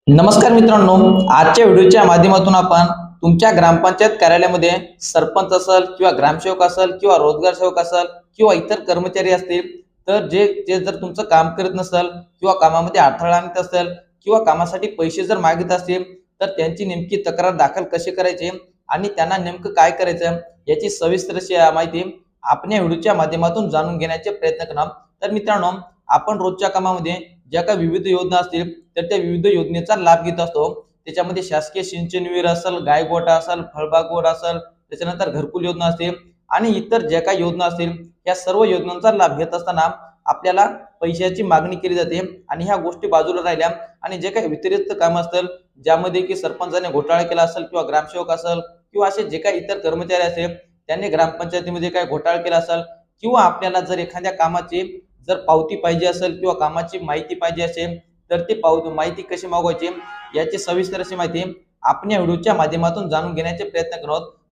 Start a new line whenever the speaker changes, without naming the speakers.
नमस्कार मित्रांनो, आजच्या व्हिडिओच्या माध्यमातून आपण तुमच्या ग्रामपंचायत कार्यालयामध्ये सरपंच असेल किंवा ग्रामसेवक असेल किंवा रोजगार सेवक असेल किंवा इतर कर्मचारी असतील, तर जे जे जर तुमचं काम करत नसेल किंवा कामामध्ये अडथळा आणत असेल किंवा कामासाठी पैसे जर मागित असतील, तर त्यांची नेमकी तक्रार दाखल कशी करायची आणि त्यांना नेमकं काय करायचं याची सविस्तर अशी माहिती आपण या व्हिडिओच्या माध्यमातून जाणून घेण्याचे प्रयत्न करणार. तर मित्रांनो, आपण रोजच्या कामामध्ये ज्या काही विविध योजना असतील, तर त्या विविध योजनेचा लाभ घेत असतो. त्याच्यामध्ये शासकीय सिंचन विहीर असेल, गायगोठा असेल, फळबाग असेल, त्याच्यानंतर घरकुल योजना असतील आणि इतर ज्या काही योजना असतील, या सर्व योजनांचा लाभ घेत असताना आपल्याला पैशाची मागणी केली जाते आणि ह्या गोष्टी बाजूला राहिल्या आणि जे काही व्यतिरिक्त काम असतील, ज्यामध्ये की सरपंचाने घोटाळा केला असेल किंवा ग्रामसेवक असेल किंवा असे जे काही इतर कर्मचारी असेल, त्यांनी ग्रामपंचायतीमध्ये काही घोटाळा केला असेल किंवा आपल्याला जर एखाद्या कामाची जर पावती पाहिजे असेल किंवा कामाची माहिती पाहिजे असेल, तर ती माहिती कशी मागवायची याची सविस्तर अशी माहिती आपण या व्हिडिओच्या माध्यमातून जाणून घेण्याचे प्रयत्न करत आहोत.